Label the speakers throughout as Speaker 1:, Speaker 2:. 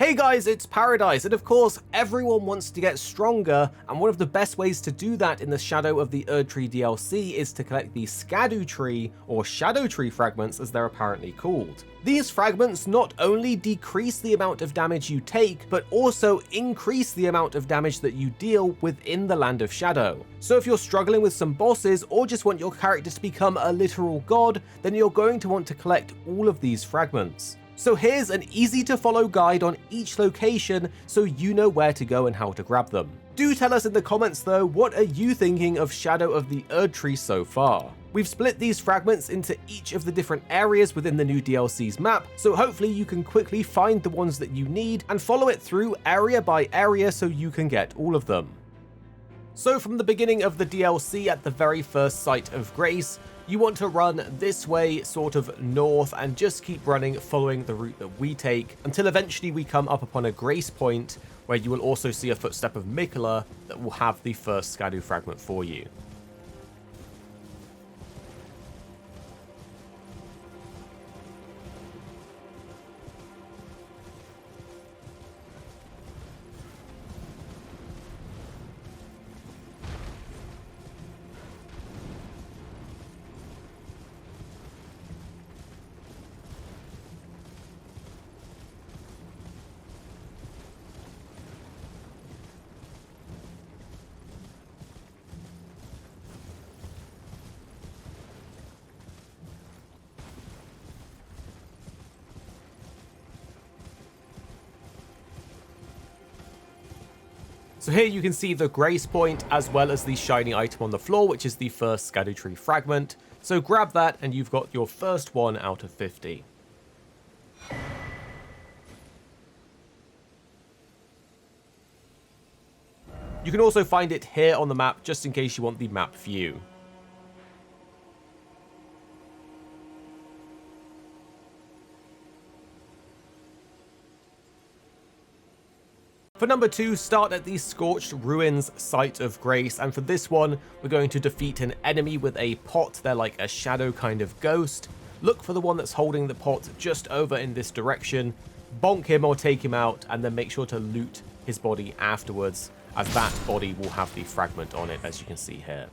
Speaker 1: Hey guys, it's Paradise, and of course, everyone wants to get stronger, and one of the best ways to do that in the Shadow of the Erdtree DLC is to collect the Scadutree, or Scadutree Fragments as they're apparently called. These fragments not only decrease the amount of damage you take, but also increase the amount of damage that you deal within the Land of Shadow. So if you're struggling with some bosses, or just want your character to become a literal god, then you're going to want to collect all of these fragments. So here's an easy to follow guide on each location so you know where to go and how to grab them. Do tell us in the comments though, what are you thinking of Shadow of the Erdtree so far? We've split these fragments into each of the different areas within the new DLC's map, so hopefully you can quickly find the ones that you need and follow it through area by area so you can get all of them. So from the beginning of the DLC at the very first site of Grace, you want to run this way, sort of north, and just keep running following the route that we take until eventually we come up upon a grace point where you will also see a footstep of Miquella that will have the first Scadu fragment for you. So here you can see the grace point as well as the shiny item on the floor, which is the first Scadutree fragment. So grab that and you've got your first one out of 50. You can also find it here on the map just in case you want the map view. For number 2, start at the Scorched Ruins Site of Grace, and for this one, we're going to defeat an enemy with a pot. They're like a shadow kind of ghost. Look for the one that's holding the pot just over in this direction, bonk him or take him out, and then make sure to loot his body afterwards, as that body will have the fragment on it, as you can see here.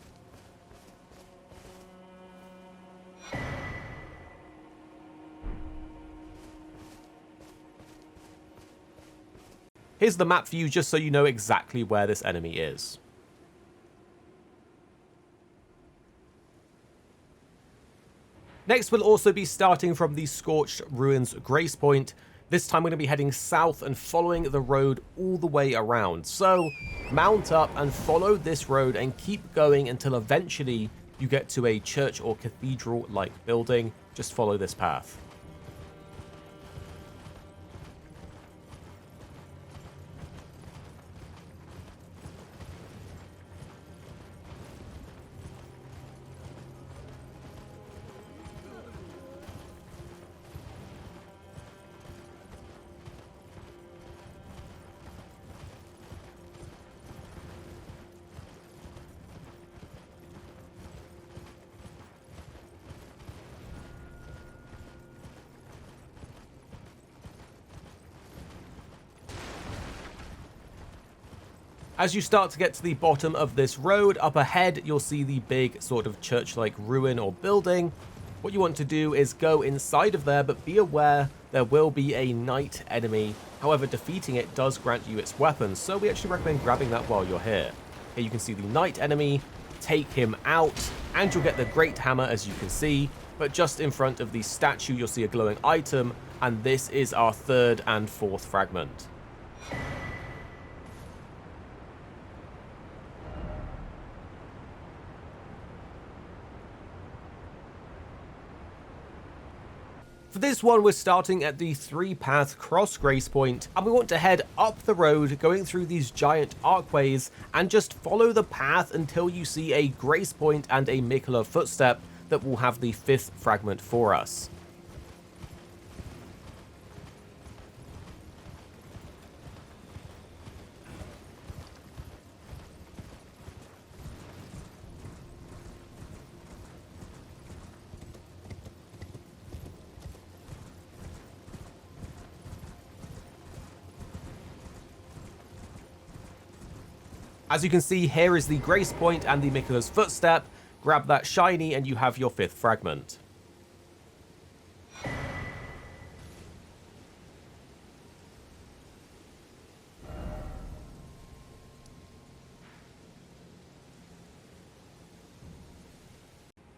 Speaker 1: Here's the map view just so you know exactly where this enemy is. Next, we'll also be starting from the Scorched Ruins Grace Point. This time we're going to be heading south and following the road all the way around. So mount up and follow this road and keep going until eventually you get to a church or cathedral-like building. Just follow this path. As you start to get to the bottom of this road, up ahead, you'll see the big sort of church-like ruin or building. What you want to do is go inside of there, but be aware there will be a knight enemy. However, defeating it does grant you its weapons, so we actually recommend grabbing that while you're here. Here you can see the knight enemy, take him out, and you'll get the great hammer as you can see, but just in front of the statue you'll see a glowing item, and this is our third and fourth fragment. For this one, we're starting at the 3-path cross grace point, and we want to head up the road, going through these giant archways, and just follow the path until you see a grace point and a Miquella footstep that will have the 5th fragment for us. As you can see, here is the Grace Point and the Miquella's Footstep. Grab that shiny and you have your 5th fragment.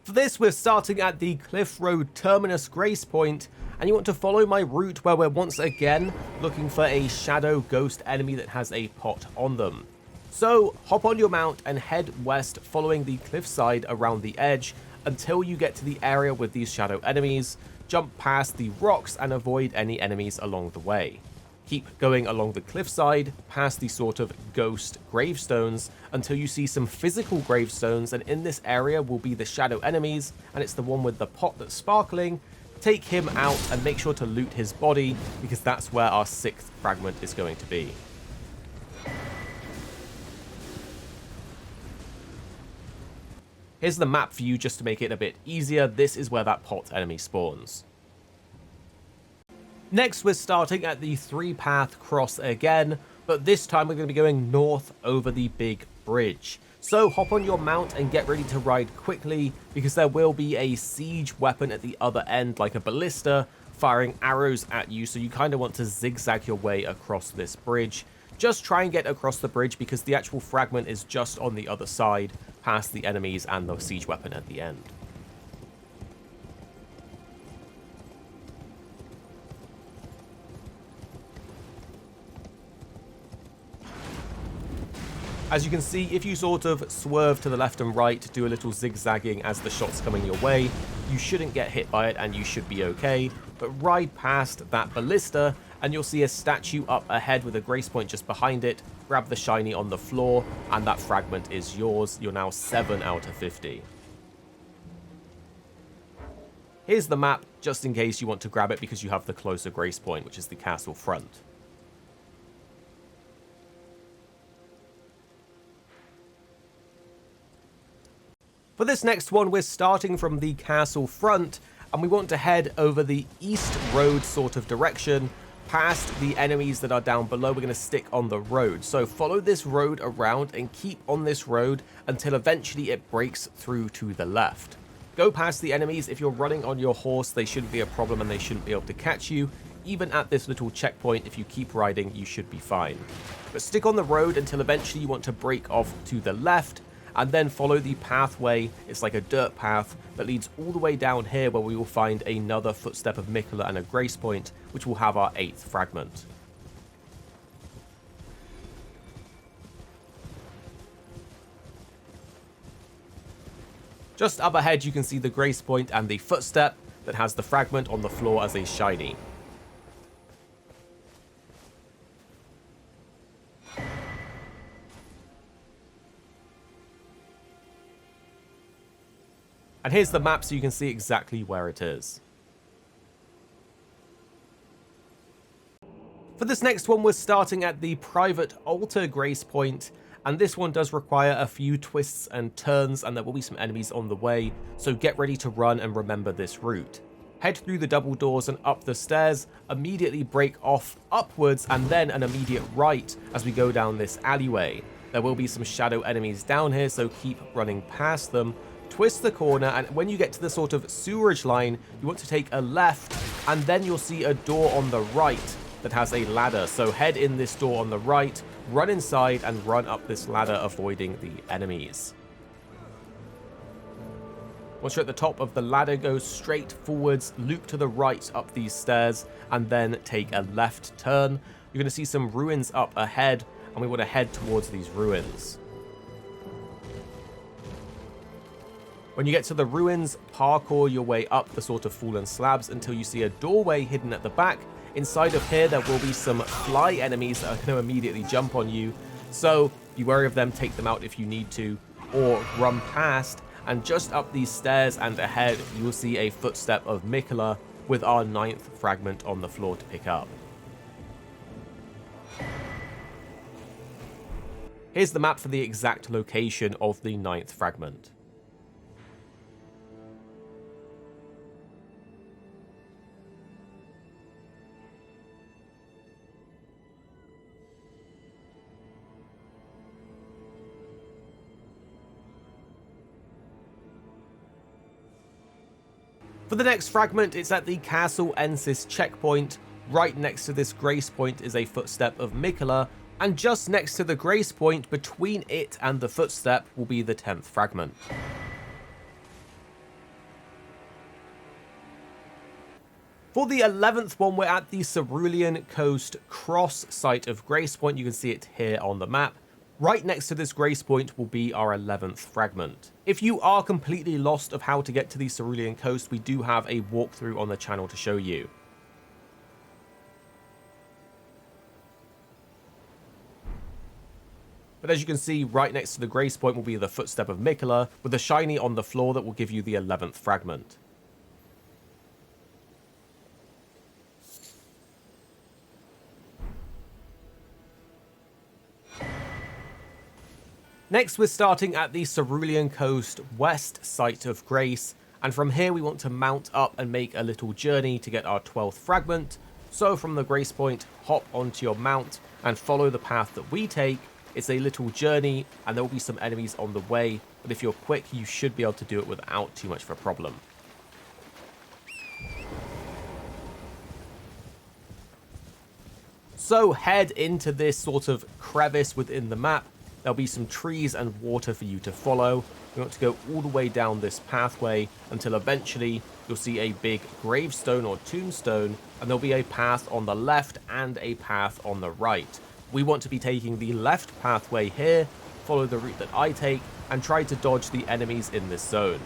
Speaker 1: For this, we're starting at the Cliffroad Terminus Grace Point, and you want to follow my route where we're once again looking for a shadow ghost enemy that has a pot on them. So hop on your mount and head west following the cliffside around the edge until you get to the area with these shadow enemies. Jump past the rocks and avoid any enemies along the way. Keep going along the cliffside, past the sort of ghost gravestones, until you see some physical gravestones, and in this area will be the shadow enemies, and it's the one with the pot that's sparkling. Take him out and make sure to loot his body, because that's where our 6th fragment is going to be. Here's the map for you just to make it a bit easier. This is where that pot enemy spawns. Next, we're starting at the 3-path cross again, but this time we're going to be going north over the big bridge. So hop on your mount and get ready to ride quickly, because there will be a siege weapon at the other end, like a ballista, firing arrows at you, so you kind of want to zigzag your way across this bridge. Just try and get across the bridge, because the actual fragment is just on the other side, past the enemies and the siege weapon at the end. As you can see, if you sort of swerve to the left and right, do a little zigzagging as the shot's coming your way, you shouldn't get hit by it and you should be okay. But ride past that ballista and you'll see a statue up ahead with a grace point just behind it. Grab the shiny on the floor and that fragment is yours. You're now 7 out of 50. Here's the map, just in case you want to grab it because you have the closer grace point, which is the castle front. For this next one, we're starting from the castle front, and we want to head over the east road sort of direction, past the enemies that are down below. We're going to stick on the road. So follow this road around and keep on this road until eventually it breaks through to the left. Go past the enemies. If you're running on your horse, they shouldn't be a problem and they shouldn't be able to catch you. Even at this little checkpoint, if you keep riding, you should be fine. But stick on the road until eventually you want to break off to the left, and then follow the pathway. It's like a dirt path that leads all the way down here, where we will find another footstep of Miquella and a grace point, which will have our 8th fragment. Just up ahead, you can see the grace point and the footstep that has the fragment on the floor as a shiny. And here's the map so you can see exactly where it is. For this next one, we're starting at the private altar grace point, and this one does require a few twists and turns, and there will be some enemies on the way, so get ready to run and remember this route. Head through the double doors and up the stairs, immediately break off upwards, and then an immediate right as we go down this alleyway. There will be some shadow enemies down here, so keep running past them. Twist the corner, and when you get to the sort of sewerage line, you want to take a left, and then you'll see a door on the right that has a ladder. So head in this door on the right, run inside, and run up this ladder, avoiding the enemies. Once you're at the top of the ladder, go straight forwards, loop to the right up these stairs, and then take a left turn. You're going to see some ruins up ahead, and we want to head towards these ruins. When you get to the ruins, parkour your way up the sort of fallen slabs until you see a doorway hidden at the back. Inside of here, there will be some fly enemies that are going to immediately jump on you. So be wary of them, take them out if you need to, or run past. And just up these stairs and ahead, you will see a footstep of Miquella with our 9th fragment on the floor to pick up. Here's the map for the exact location of the 9th fragment. For the next fragment, it's at the Castle Ensis checkpoint. Right next to this grace point is a footstep of Miquella, and just next to the grace point between it and the footstep will be the 10th fragment. For the 11th one, we're at the Cerulean Coast Cross site of Grace Point. You can see it here on the map. Right next to this grace point will be our 11th fragment. If you are completely lost of how to get to the Cerulean Coast, we do have a walkthrough on the channel to show you. But as you can see, right next to the grace point will be the footstep of Miquella, with a shiny on the floor that will give you the 11th fragment. Next, we're starting at the Cerulean Coast West site of Grace, and from here we want to mount up and make a little journey to get our 12th fragment. So from the Grace Point, hop onto your mount and follow the path that we take. It's a little journey and there will be some enemies on the way, but if you're quick, you should be able to do it without too much of a problem. So head into this sort of crevice within the map. There'll be some trees and water for you to follow. You want to go all the way down this pathway until eventually you'll see a big gravestone or tombstone, and there'll be a path on the left and a path on the right. We want to be taking the left pathway here, follow the route that I take, and try to dodge the enemies in this zone.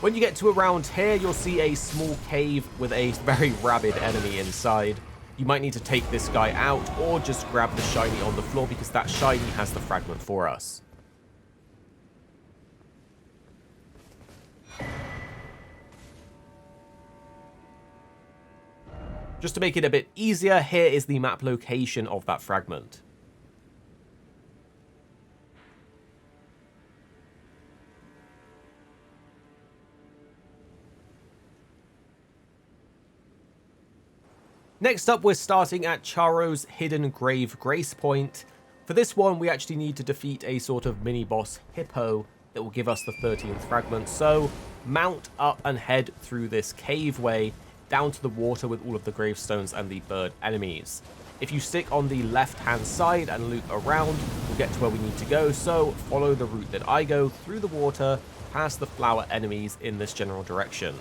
Speaker 1: When you get to around here, you'll see a small cave with a very rabid enemy inside. You might need to take this guy out or just grab the shiny on the floor because that shiny has the fragment for us. Just to make it a bit easier, here is the map location of that fragment. Next up, we're starting at Charos' Hidden Grave Grace Point. For this one, we actually need to defeat a sort of mini-boss Hippo that will give us the 13th fragment. So mount up and head through this caveway down to the water with all of the gravestones and the bird enemies. If you stick on the left-hand side and loop around, we'll get to where we need to go. So follow the route that I go through the water, past the flower enemies in this general direction.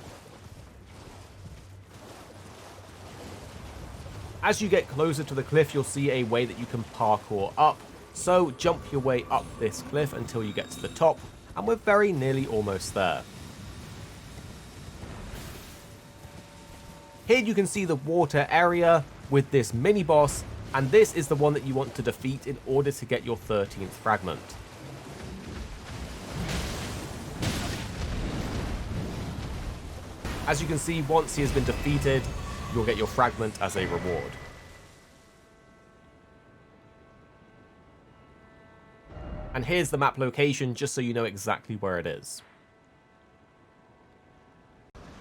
Speaker 1: As you get closer to the cliff, you'll see a way that you can parkour up. So jump your way up this cliff until you get to the top, and we're very nearly almost there. Here you can see the water area with this mini-boss, and this is the one that you want to defeat in order to get your 13th fragment. As you can see, once he has been defeated, you'll get your fragment as a reward. And here's the map location, just so you know exactly where it is.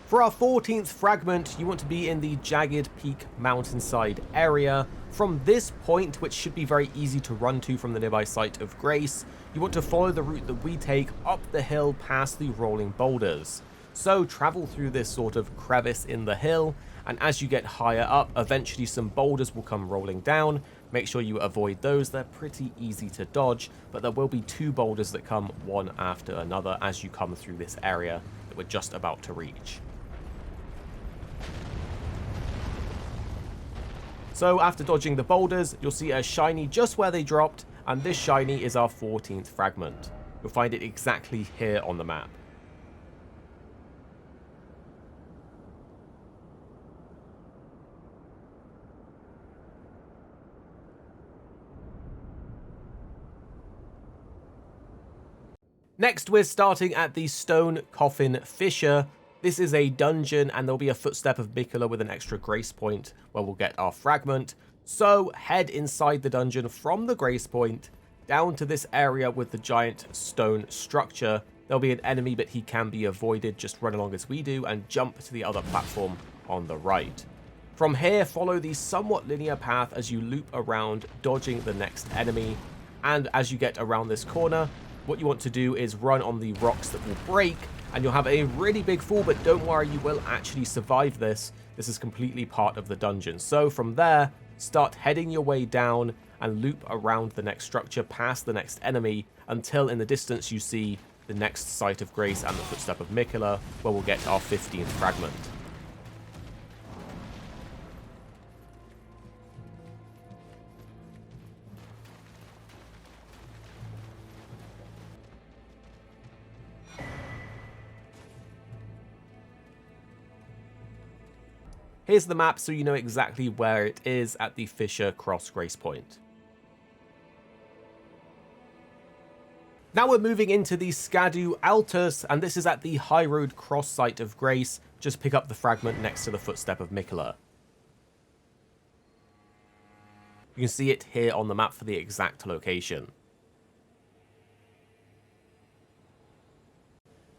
Speaker 1: For our 14th fragment, you want to be in the Jagged Peak Mountainside area. From this point, which should be very easy to run to from the nearby site of Grace, you want to follow the route that we take up the hill past the rolling boulders. So travel through this sort of crevice in the hill, and as you get higher up, eventually some boulders will come rolling down. Make sure you avoid those, they're pretty easy to dodge, but there will be 2 boulders that come one after another as you come through this area that we're just about to reach. So after dodging the boulders, you'll see a shiny just where they dropped, and this shiny is our 14th fragment. You'll find it exactly here on the map. Next, we're starting at the Stone Coffin Fissure. This is a dungeon, and there'll be a footstep of Miquella with an extra grace point where we'll get our fragment. So head inside the dungeon from the grace point down to this area with the giant stone structure. There'll be an enemy, but he can be avoided. Just run along as we do and jump to the other platform on the right. From here, follow the somewhat linear path as you loop around, dodging the next enemy, and as you get around this corner, what you want to do is run on the rocks that will break, and you'll have a really big fall, but don't worry, you will actually survive this. This is completely part of the dungeon. So from there, start heading your way down and loop around the next structure, past the next enemy, until in the distance you see the next Site of Grace and the Footstep of Miquella, where we'll get our 15th fragment. Here's the map so you know exactly where it is at the Fissure Cross Grace Point. Now we're moving into the Scadu Altus, and this is at the Highroad Cross Site of Grace. Just pick up the fragment next to the Footstep of Miquella. You can see it here on the map for the exact location.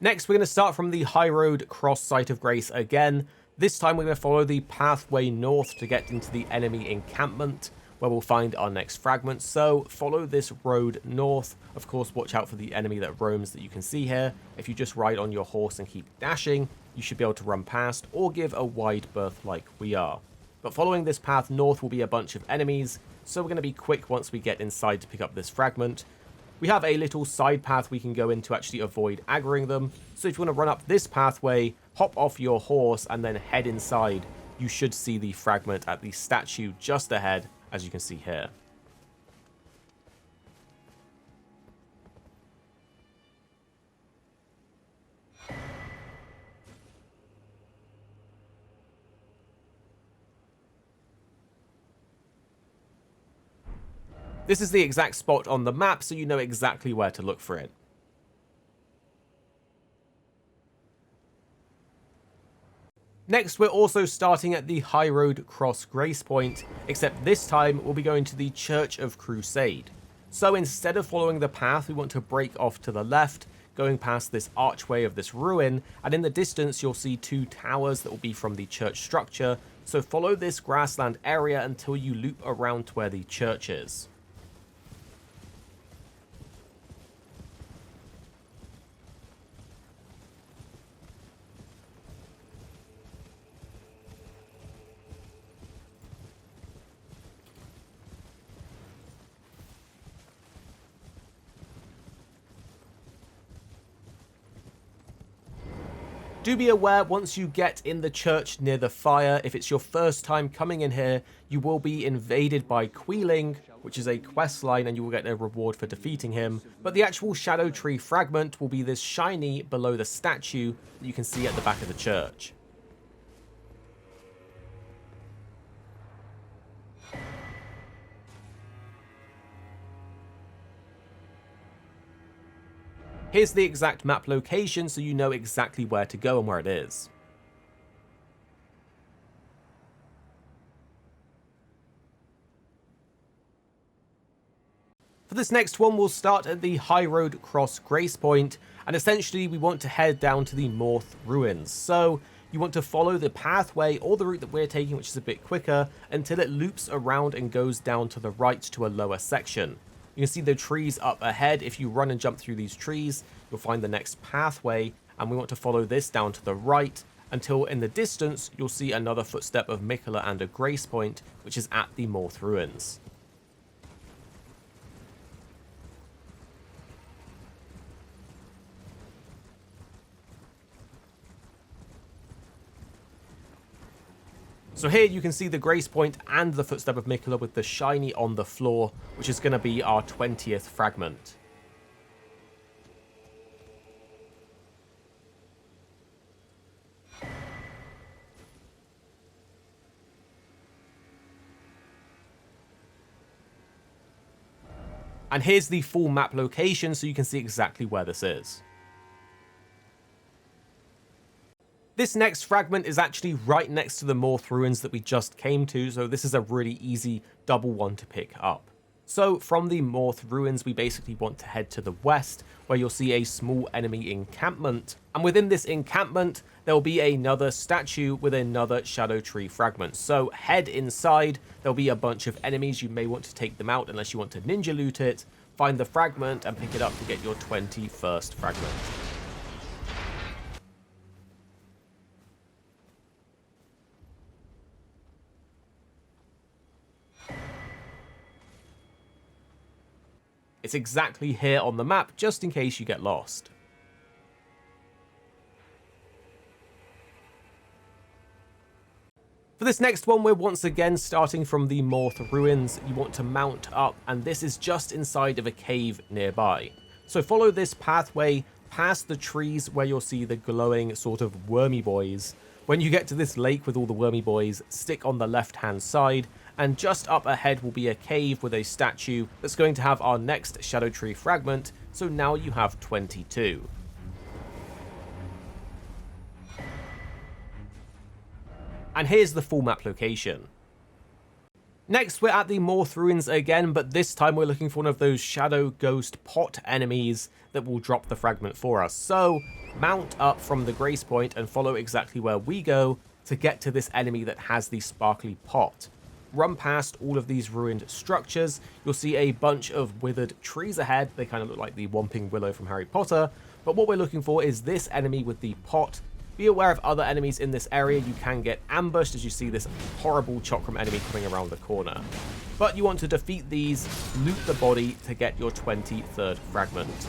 Speaker 1: Next, we're going to start from the Highroad Cross Site of Grace again. This time we're going to follow the pathway north to get into the enemy encampment, where we'll find our next fragment. So follow this road north. Of course, watch out for the enemy that roams that you can see here. If you just ride on your horse and keep dashing, you should be able to run past or give a wide berth like we are. But following this path north will be a bunch of enemies, so we're going to be quick once we get inside to pick up this fragment. We have a little side path we can go in to actually avoid aggroing them. So if you want to run up this pathway, hop off your horse and then head inside, you should see the fragment at the statue just ahead, as you can see here. This is the exact spot on the map, so you know exactly where to look for it. Next, we're also starting at the Highroad Cross Grace Point, except this time we'll be going to the Church of Crusade. So instead of following the path, we want to break off to the left, going past this archway of this ruin, and in the distance you'll see two towers that will be from the church structure. So follow this grassland area until you loop around to where the church is. Do be aware, once you get in the church near the fire, if it's your first time coming in here, you will be invaded by Queeling, which is a quest line, and you will get a reward for defeating him. But the actual Scadutree Fragment will be this shiny below the statue that you can see at the back of the church. Here's the exact map location so you know exactly where to go and where it is. For this next one, we'll start at the Highroad Cross Grace Point, and essentially we want to head down to the Moorth Ruins. So you want to follow the pathway or the route that we're taking, which is a bit quicker, until it loops around and goes down to the right to a lower section. You can see the trees up ahead. If you run and jump through these trees, you'll find the next pathway, and we want to follow this down to the right until in the distance you'll see another Footstep of Miquella and a Grace Point, which is at the Moorth Ruins. So here you can see the Grace Point and the Footstep of Miquella with the shiny on the floor, which is going to be our 20th fragment. And here's the full map location so you can see exactly where this is. This next fragment is actually right next to the Moorth Ruins that we just came to, so this is a really easy double one to pick up. So from the Moorth Ruins, we basically want to head to the west, where you'll see a small enemy encampment. And within this encampment, there'll be another statue with another Scadutree Fragment. So head inside, there'll be a bunch of enemies. You may want to take them out unless you want to ninja loot it. Find the fragment and pick it up to get your 21st fragment. It's exactly here on the map, just in case you get lost. For this next one, we're once again starting from the Moorth Ruins. You want to mount up, and this is just inside of a cave nearby. So follow this pathway past the trees where you'll see the glowing sort of wormy boys. When you get to this lake with all the wormy boys, stick on the left-hand side, and just up ahead will be a cave with a statue that's going to have our next Scadutree Fragment, so now you have 22. And here's the full map location. Next, we're at the Moorth Ruins again, but this time we're looking for one of those Shadow Ghost Pot enemies that will drop the fragment for us. So, mount up from the Grace Point and follow exactly where we go to get to this enemy that has the sparkly pot. Run past all of these ruined structures. You'll see a bunch of withered trees ahead. They kind of look like the Whomping Willow from Harry Potter. But what we're looking for is this enemy with the pot. Be aware of other enemies in this area. You can get ambushed as you see this horrible Chokram enemy coming around the corner. But you want to defeat these, loot the body to get your 23rd fragment.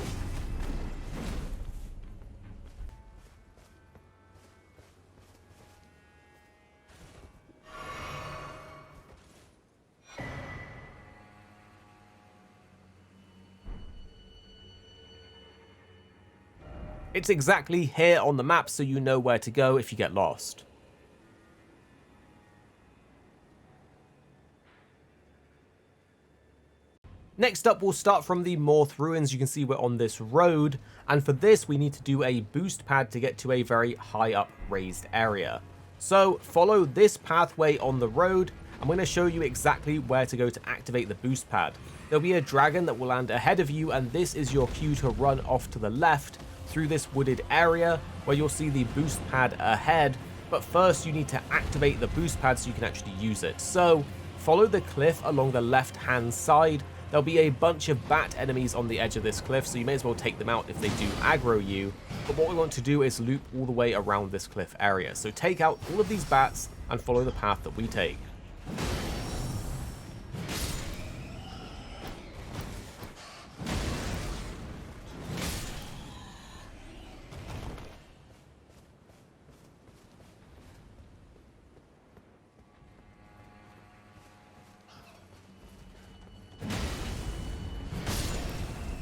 Speaker 1: It's exactly here on the map, so you know where to go if you get lost. Next up, we'll start from the Moorth Ruins. You can see we're on this road, and for this we need to do a boost pad to get to a very high up raised area. So follow this pathway on the road. I'm going to show you exactly where to go to activate the boost pad. There'll be a dragon that will land ahead of you, and this is your cue to run off to the left through this wooded area where you'll see the boost pad ahead. But first you need to activate the boost pad so you can actually use it. So follow the cliff along the left hand side. There'll be a bunch of bat enemies on the edge of this cliff, so you may as well take them out if they do aggro you. But what we want to do is loop all the way around this cliff area. So take out all of these bats and follow the path that we take.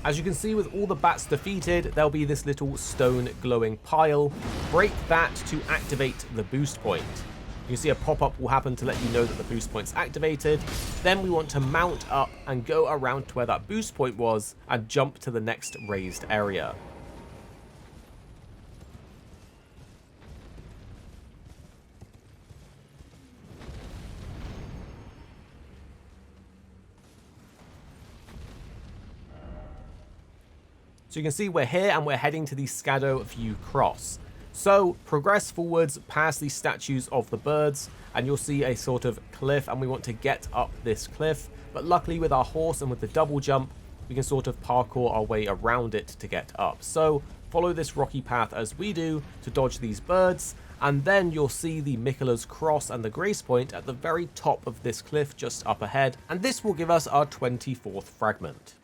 Speaker 1: As you can see, with all the bats defeated, there'll be this little stone glowing pile. Break that to activate the boost point. You can see a pop-up will happen to let you know that the boost point's activated. Then we want to mount up and go around to where that boost point was and jump to the next raised area. So you can see we're here and we're heading to the Scaduview Cross. So progress forwards past the statues of the birds and you'll see a sort of cliff, and we want to get up this cliff. But luckily with our horse and with the double jump, we can sort of parkour our way around it to get up. So follow this rocky path as we do to dodge these birds, and then you'll see the Miquella's Cross and the Grace Point at the very top of this cliff just up ahead, and this will give us our 24th fragment.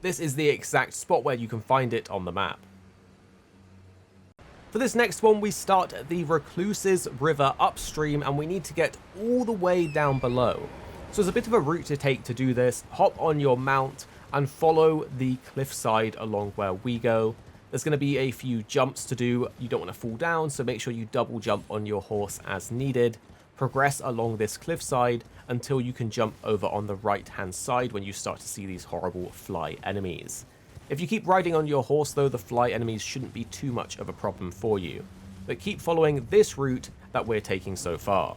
Speaker 1: This is the exact spot where you can find it on the map. For this next one, we start at the Recluses River upstream, and we need to get all the way down below. So there's a bit of a route to take to do this. Hop on your mount and follow the cliffside along where we go. There's going to be a few jumps to do. You don't want to fall down, so make sure you double jump on your horse as needed. progress along this cliffside until you can jump over on the right hand side when you start to see these horrible fly enemies. If you keep riding on your horse though, the fly enemies shouldn't be too much of a problem for you. But keep following this route that we're taking so far.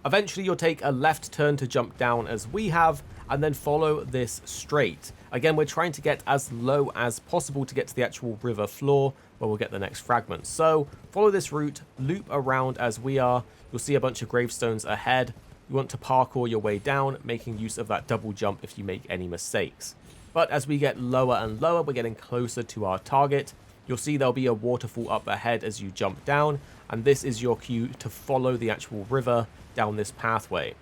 Speaker 1: Eventually you'll take a left turn to jump down as we have, and then follow this straight. Again, we're trying to get as low as possible to get to the actual river floor where we'll get the next fragment. So follow this route, loop around as we are. You'll see a bunch of gravestones ahead. You want to parkour your way down, making use of that double jump if you make any mistakes. But as we get lower and lower, we're getting closer to our target. You'll see there'll be a waterfall up ahead as you jump down, and this is your cue to follow the actual river down this pathway.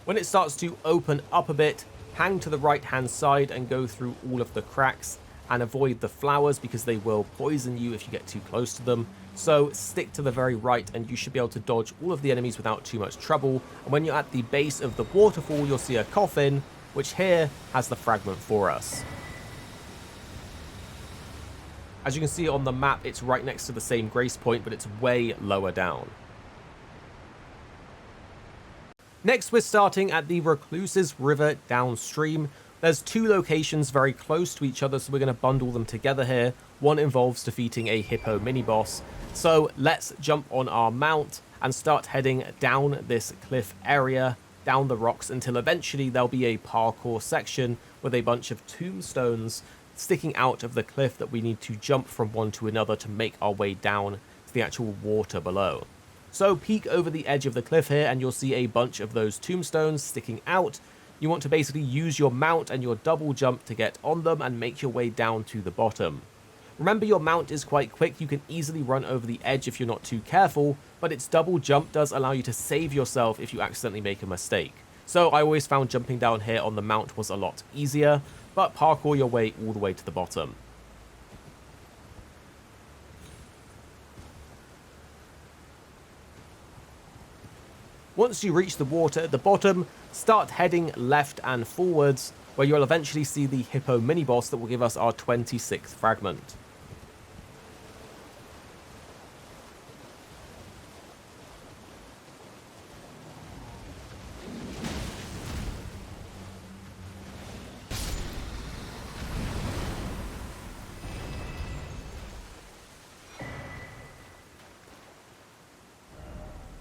Speaker 1: When it starts to open up a bit, hang to the right hand side and go through all of the cracks and avoid the flowers because they will poison you if you get too close to them. So stick to the very right and you should be able to dodge all of the enemies without too much trouble. And when you're at the base of the waterfall, you'll see a coffin, which here has the fragment for us. As you can see on the map, it's right next to the same grace point, but it's way lower down. Next, we're starting at the Recluses River downstream. There's two locations very close to each other, so we're going to bundle them together here. One involves defeating a Hippo mini-boss. So let's jump on our mount and start heading down this cliff area, down the rocks, until eventually there'll be a parkour section with a bunch of tombstones sticking out of the cliff that we need to jump from one to another to make our way down to the actual water below. So peek over the edge of the cliff here and you'll see a bunch of those tombstones sticking out. You want to basically use your mount and your double jump to get on them and make your way down to the bottom. Remember, your mount is quite quick, you can easily run over the edge if you're not too careful, but its double jump does allow you to save yourself if you accidentally make a mistake. So I always found jumping down here on the mount was a lot easier, but parkour your way all the way to the bottom. Once you reach the water at the bottom, start heading left and forwards, where you'll eventually see the Hippo mini-boss that will give us our 26th fragment.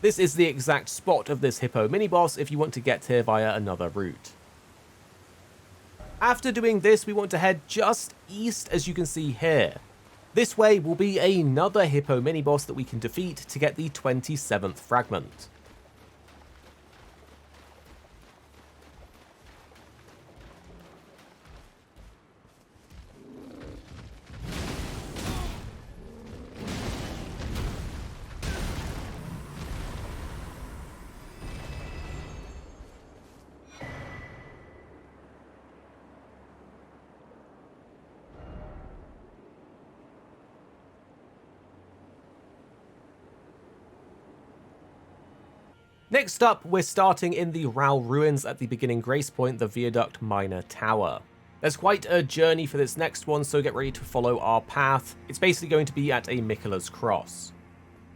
Speaker 1: This is the exact spot of this Hippo mini-boss if you want to get here via another route. After doing this, we want to head just east, as you can see here. This way will be another Hippo mini-boss that we can defeat to get the 27th fragment. Next up, we're starting in the Rauh ruins at the beginning grace point, the Viaduct Minor Tower. There's quite a journey for this next one, so get ready to follow our path. It's basically going to be at a Miquella's Cross.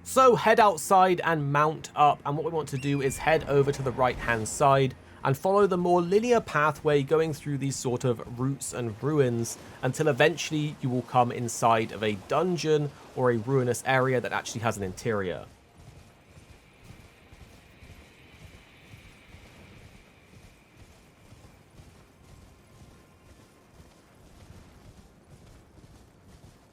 Speaker 1: So head outside and mount up, and what we want to do is head over to the right hand side and follow the more linear pathway going through these sort of roots and ruins until eventually you will come inside of a dungeon or a ruinous area that actually has an interior.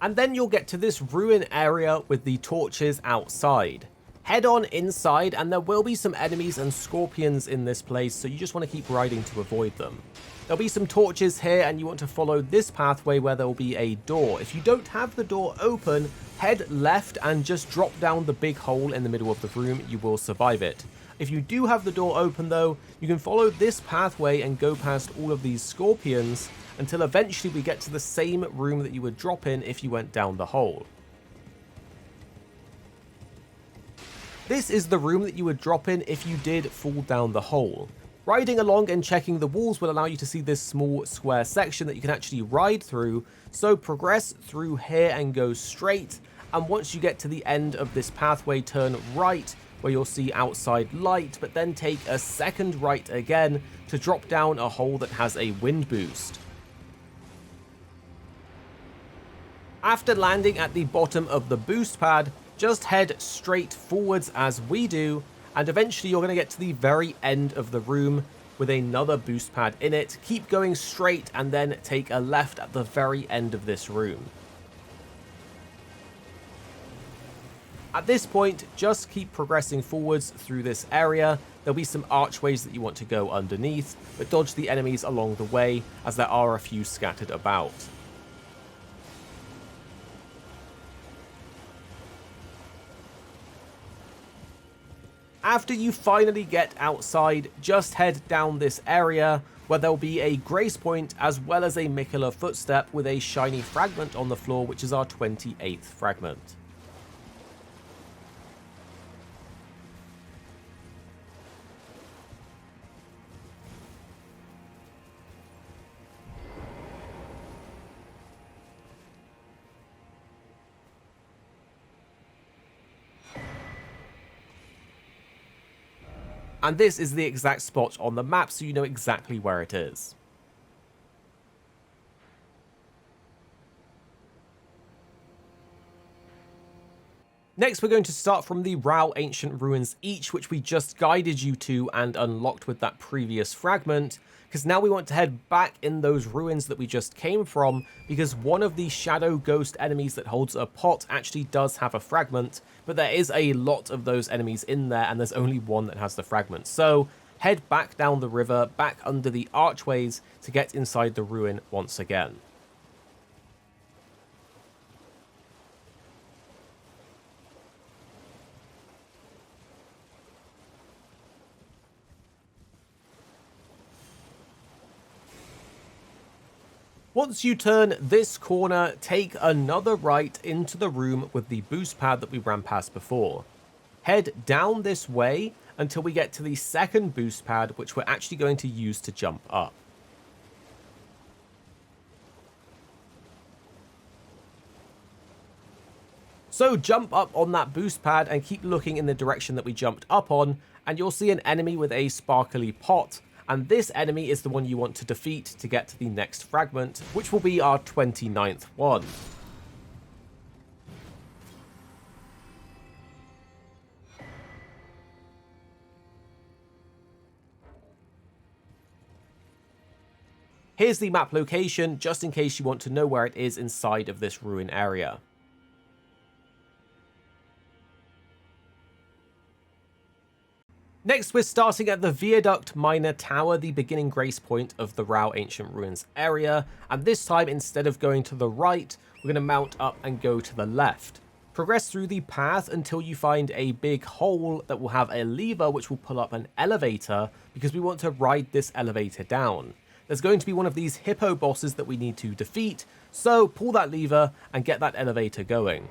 Speaker 1: And then you'll get to this ruin area with the torches outside. Head on inside and there will be some enemies and scorpions in this place, so you just want to keep riding to avoid them. There'll be some torches here and you want to follow this pathway where there will be a door. If you don't have the door open, head left and just drop down the big hole in the middle of the room. You will survive it. If you do have the door open though, you can follow this pathway and go past all of these scorpions until eventually we get to the same room that you would drop in if you went down the hole. This is the room that you would drop in if you did fall down the hole. Riding along and checking the walls will allow you to see this small square section that you can actually ride through, so progress through here and go straight, and once you get to the end of this pathway, turn right where you'll see outside light, but then take a second right again to drop down a hole that has a wind boost. After landing at the bottom of the boost pad, just head straight forwards as we do, and eventually you're going to get to the very end of the room with another boost pad in it. Keep going straight and then take a left at the very end of this room. At this point, just keep progressing forwards through this area. There'll be some archways that you want to go underneath, but dodge the enemies along the way as there are a few scattered about. After you finally get outside, just head down this area where there'll be a grace point as well as a Miquella footstep with a shiny fragment on the floor, which is our 28th fragment. And this is the exact spot on the map, so you know exactly where it is. Next, we're going to start from the Rauh Ancient Ruins Each, which we just guided you to and unlocked with that previous fragment, because now we want to head back in those ruins that we just came from, because one of the shadow ghost enemies that holds a pot actually does have a fragment, but there is a lot of those enemies in there, and there's only one that has the fragment. So head back down the river, back under the archways to get inside the ruin once again. Once you turn this corner, take another right into the room with the boost pad that we ran past before. Head down this way until we get to the second boost pad, which we're actually going to use to jump up. So jump up on that boost pad and keep looking in the direction that we jumped up on, and you'll see an enemy with a sparkly pot. And this enemy is the one you want to defeat to get to the next fragment, which will be our 29th one. Here's the map location, just in case you want to know where it is inside of this ruin area. Next, we're starting at the Viaduct Minor Tower, the beginning grace point of the Rauh Ancient Ruins area, and this time, instead of going to the right, we're going to mount up and go to the left. Progress through the path until you find a big hole that will have a lever which will pull up an elevator, because we want to ride this elevator down. There's going to be one of these Hippo bosses that we need to defeat, so pull that lever and get that elevator going.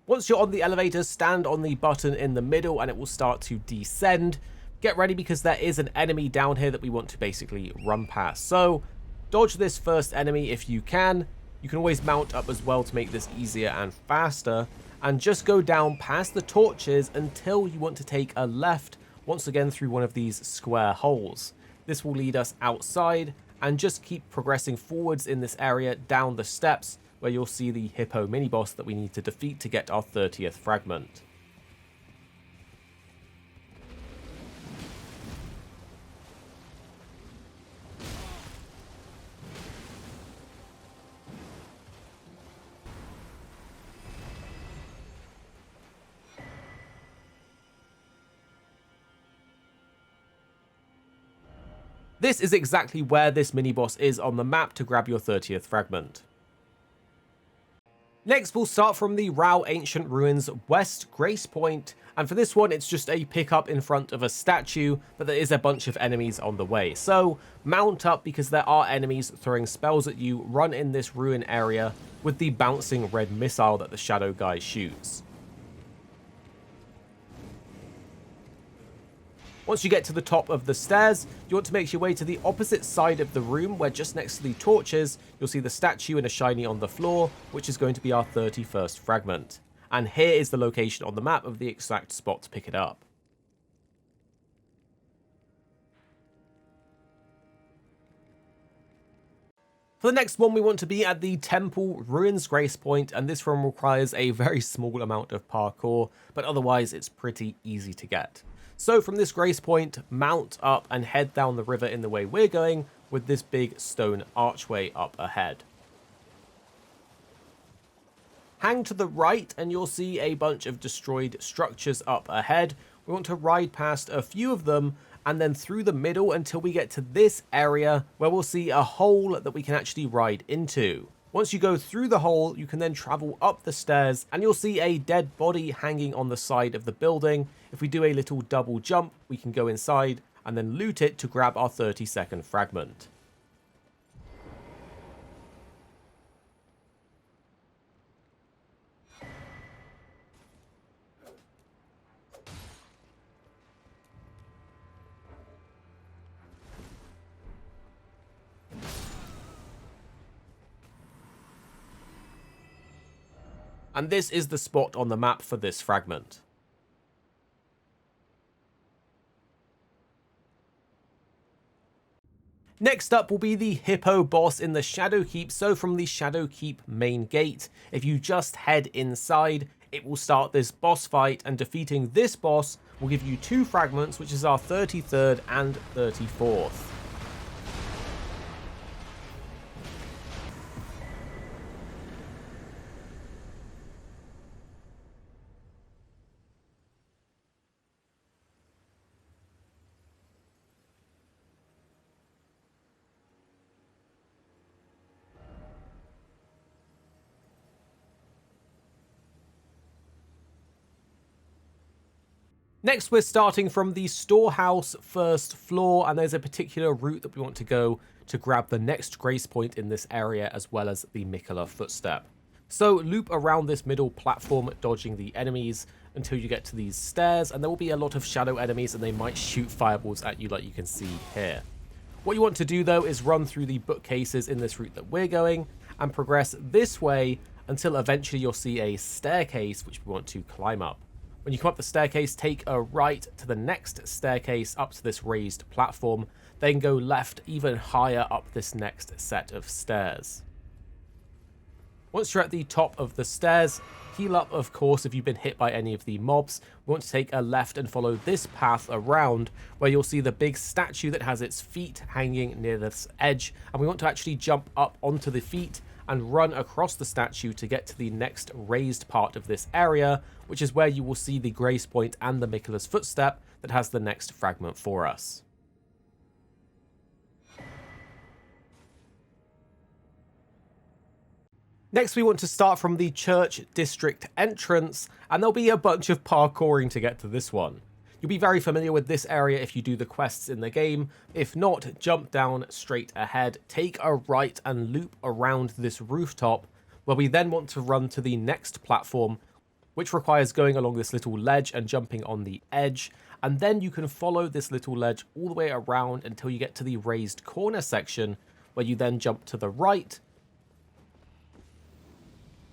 Speaker 1: Once you're on the elevator, stand on the button in the middle and it will start to descend. Get ready because there is an enemy down here that we want to basically run past. So dodge this first enemy if you can. You can always mount up as well to make this easier and faster. And just go down past the torches until you want to take a left once again through one of these square holes. This will lead us outside, and just keep progressing forwards in this area down the steps where you'll see the Hippo mini-boss that we need to defeat to get our 30th fragment. This is exactly where this mini-boss is on the map to grab your 30th fragment. Next, we'll start from the Rauh Ancient Ruins West Grace Point, and for this one, it's just a pickup in front of a statue, but there is a bunch of enemies on the way. So mount up because there are enemies throwing spells at you. Run in this ruin area with the bouncing red missile that the shadow guy shoots. Once you get to the top of the stairs, you want to make your way to the opposite side of the room, where just next to the torches, you'll see the statue and a shiny on the floor, which is going to be our 31st fragment. And here is the location on the map of the exact spot to pick it up. For the next one, we want to be at the Temple Ruins Grace Point, and this one requires a very small amount of parkour, but otherwise it's pretty easy to get. So from this grace point, mount up and head down the river in the way we're going, with this big stone archway up ahead. Hang to the right and you'll see a bunch of destroyed structures up ahead. We want to ride past a few of them and then through the middle until we get to this area where we'll see a hole that we can actually ride into. Once you go through the hole, you can then travel up the stairs and you'll see a dead body hanging on the side of the building. If we do a little double jump, we can go inside and then loot it to grab our 32nd fragment. And this is the spot on the map for this fragment. Next up will be the Hippo boss in the Shadow Keep. So from the Shadow Keep main gate, if you just head inside, it will start this boss fight, and defeating this boss will give you 2 fragments, which is our 33rd and 34th. Next, we're starting from the Storehouse first floor, and there's a particular route that we want to go to grab the next grace point in this area, as well as the Miquella footstep. So loop around this middle platform, dodging the enemies until you get to these stairs, and there will be a lot of shadow enemies, and they might shoot fireballs at you like you can see here. What you want to do, though, is run through the bookcases in this route that we're going, and progress this way until eventually you'll see a staircase, which we want to climb up. When you come up the staircase, take a right to the next staircase up to this raised platform, then go left even higher up this next set of stairs. Once you're at the top of the stairs, heal up, of course, if you've been hit by any of the mobs. We want to take a left and follow this path around, where you'll see the big statue that has its feet hanging near this edge, and we want to actually jump up onto the feet and run across the statue to get to the next raised part of this area, which is where you will see the grace point and the Miquella's footstep that has the next fragment for us. Next, we want to start from the Church District entrance, and there'll be a bunch of parkouring to get to this one. You'll be very familiar with this area if you do the quests in the game. If not, jump down straight ahead, take a right and loop around this rooftop, where we then want to run to the next platform, which requires going along this little ledge and jumping on the edge. And then you can follow this little ledge all the way around until you get to the raised corner section, where you then jump to the right.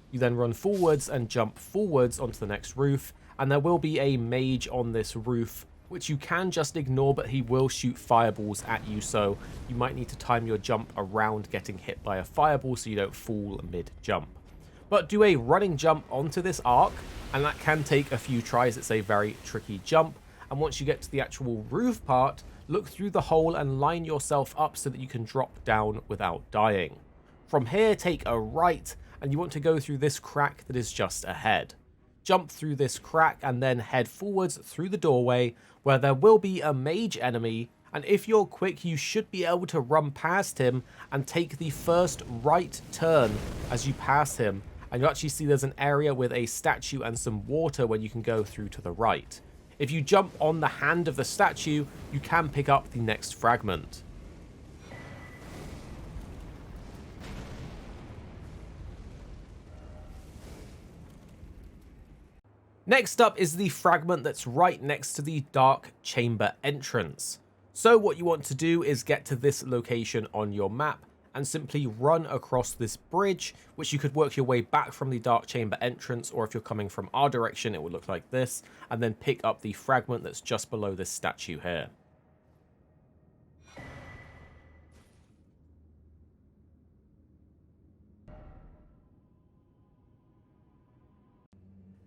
Speaker 1: You then run forwards and jump forwards onto the next roof, and there will be a mage on this roof, which you can just ignore, but he will shoot fireballs at you, so you might need to time your jump around getting hit by a fireball so you don't fall mid-jump. But do a running jump onto this arc, and that can take a few tries. It's a very tricky jump, and once you get to the actual roof part, look through the hole and line yourself up so that you can drop down without dying. From here, take a right, and you want to go through this crack that is just ahead. Jump through this crack and then head forwards through the doorway, where there will be a mage enemy, and if you're quick, you should be able to run past him and take the first right turn as you pass him, and you actually see there's an area with a statue and some water where you can go through to the right. If you jump on the hand of the statue, you can pick up the next fragment. Next up is the fragment that's right next to the Dark Chamber entrance. So what you want to do is get to this location on your map and simply run across this bridge, which you could work your way back from the Dark Chamber entrance, or if you're coming from our direction, it would look like this, and then pick up the fragment that's just below this statue here.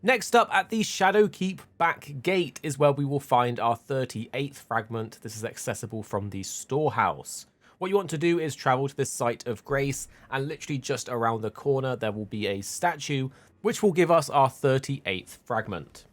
Speaker 1: Next up at the Shadowkeep back gate is where we will find our 38th fragment. This is accessible from the Storehouse. What you want to do is travel to this site of grace, and literally just around the corner there will be a statue which will give us our 38th fragment.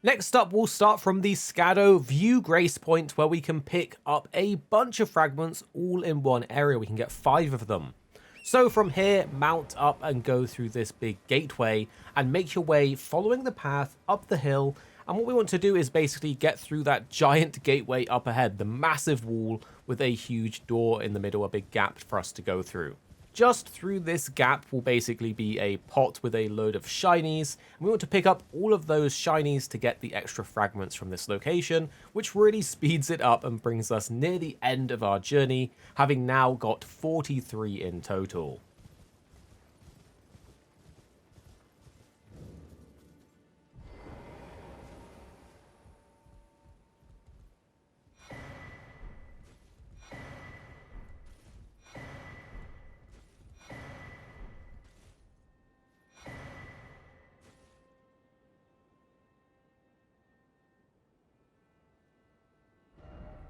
Speaker 1: Next up, we'll start from the Scaduview Grace Point, where we can pick up a bunch of fragments all in one area. We can get 5 of them. So from here, mount up and go through this big gateway and make your way following the path up the hill. And what we want to do is basically get through that giant gateway up ahead, the massive wall with a huge door in the middle, a big gap for us to go through. Just through this gap will basically be a pot with a load of shinies, and we want to pick up all of those shinies to get the extra fragments from this location, which really speeds it up and brings us near the end of our journey, having now got 43 in total.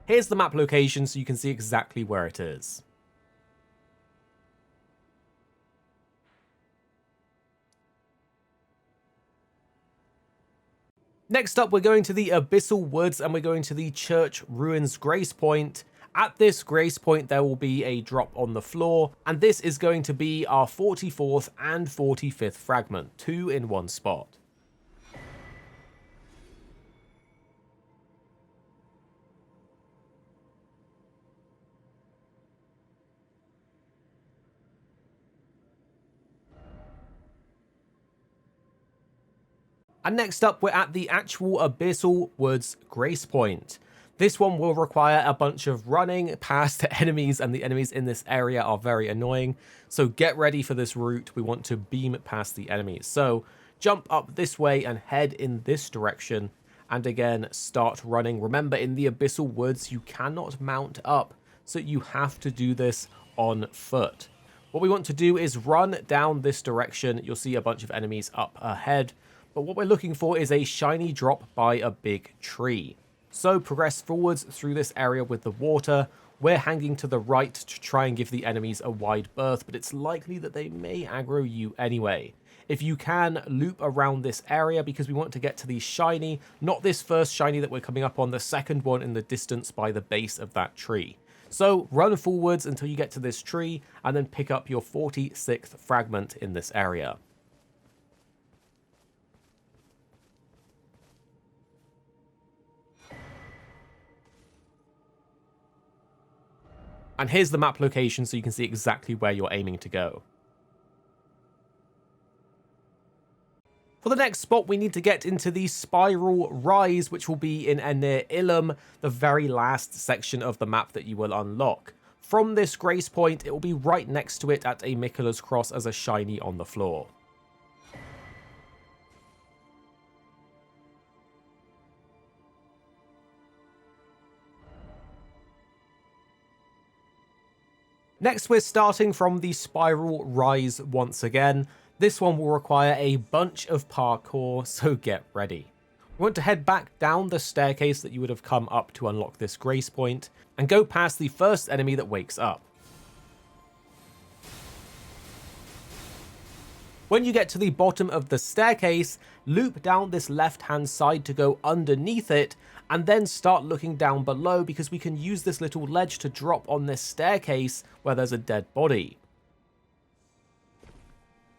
Speaker 1: Here's the map location so you can see exactly where it is. Next up, we're going to the Abyssal Woods and we're going to the Church Ruins Grace Point. At this Grace Point, there will be a drop on the floor, and this is going to be our 44th and 45th fragment, 2 in one spot. And next up, we're at the actual Abyssal Woods Grace Point. This one will require a bunch of running past enemies, and the enemies in this area are very annoying. So get ready for this route. We want to beam past the enemies. So jump up this way and head in this direction. And again, start running. Remember, in the Abyssal Woods, you cannot mount up. So you have to do this on foot. What we want to do is run down this direction. You'll see a bunch of enemies up ahead. But what we're looking for is a shiny drop by a big tree. So progress forwards through this area with the water. We're hanging to the right to try and give the enemies a wide berth, but it's likely that they may aggro you anyway. If you can, loop around this area because we want to get to the shiny, not this first shiny that we're coming up on, the second one in the distance by the base of that tree. So run forwards until you get to this tree and then pick up your 46th fragment in this area. And here's the map location so you can see exactly where you're aiming to go. For the next spot, we need to get into the Spiral Rise, which will be in Enir Ilum, the very last section of the map that you will unlock. From this Grace Point, it will be right next to it at a Miquella's Cross as a shiny on the floor. Next, we're starting from the Spiral Rise once again. This one will require a bunch of parkour, so get ready. We want to head back down the staircase that you would have come up to unlock this Grace Point, and go past the first enemy that wakes up. When you get to the bottom of the staircase, loop down this left-hand side to go underneath it, and then start looking down below because we can use this little ledge to drop on this staircase where there's a dead body.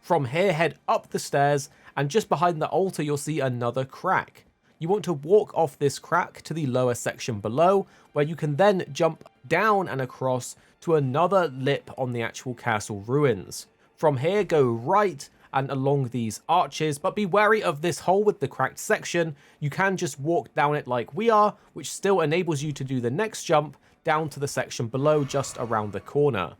Speaker 1: From here, head up the stairs, and just behind the altar you'll see another crack. You want to walk off this crack to the lower section below, where you can then jump down and across to another lip on the actual castle ruins. From here, go right and along these arches, but be wary of this hole with the cracked section. You can just walk down it like we are, which still enables you to do the next jump down to the section below just around the corner.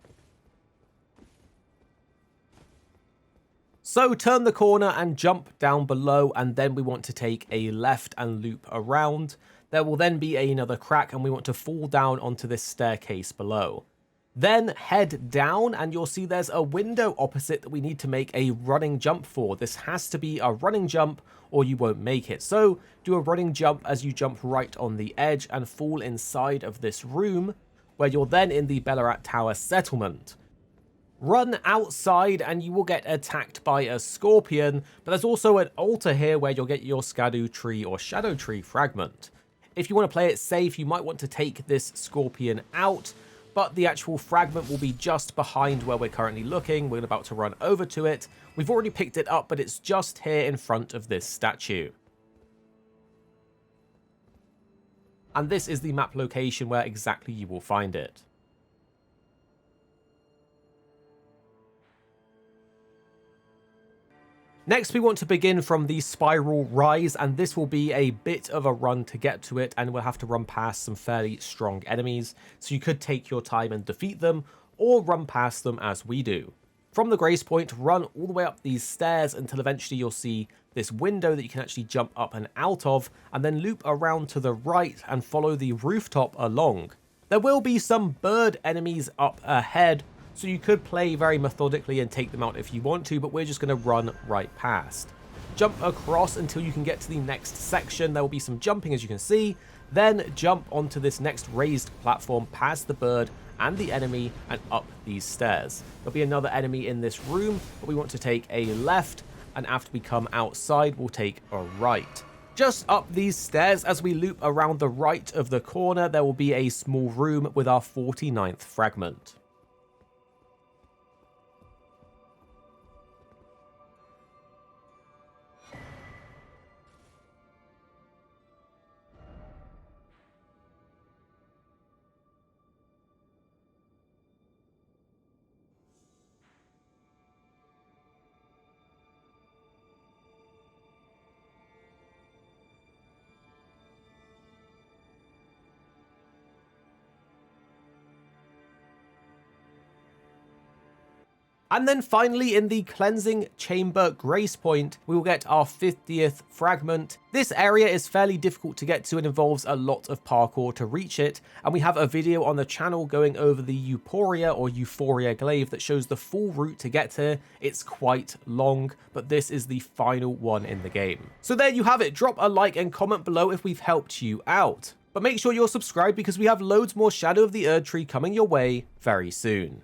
Speaker 1: So turn the corner and jump down below, and then we want to take a left and loop around. There will then be another crack and we want to fall down onto this staircase below. Then head down and you'll see there's a window opposite that we need to make a running jump for. This has to be a running jump or you won't make it. So do a running jump as you jump right on the edge and fall inside of this room, where you're then in the Belurat Tower settlement. Run outside and you will get attacked by a scorpion, but there's also an altar here where you'll get your Scadutree or Shadow-Tree Fragment. If you want to play it safe, you might want to take this scorpion out, but the actual fragment will be just behind where we're currently looking. We're about to run over to it. We've already picked it up, but it's just here in front of this statue. And this is the map location where exactly you will find it. Next, we want to begin from the spiral rise, and this will be a bit of a run to get to it, and we'll have to run past some fairly strong enemies, so you could take your time and defeat them, or run past them as we do. From the Grace Point, run all the way up these stairs until eventually you'll see this window that you can actually jump up and out of, and then loop around to the right and follow the rooftop along. There will be some bird enemies up ahead, so you could play very methodically and take them out if you want to, but we're just going to run right past. Jump across until you can get to the next section. There will be some jumping, as you can see. Then jump onto this next raised platform past the bird and the enemy and up these stairs. There'll be another enemy in this room, but we want to take a left, and after we come outside, we'll take a right. Just up these stairs, as we loop around the right of the corner, there will be a small room with our 49th fragment. And then finally, in the Cleansing Chamber Grace Point, we will get our 50th fragment. This area is fairly difficult to get to and involves a lot of parkour to reach it, and we have a video on the channel going over the Euphoria glaive that shows the full route to get here. It's quite long, but this is the final one in the game. So there you have it. Drop a like and comment below if we've helped you out. But make sure you're subscribed because we have loads more Shadow of the Erdtree coming your way very soon.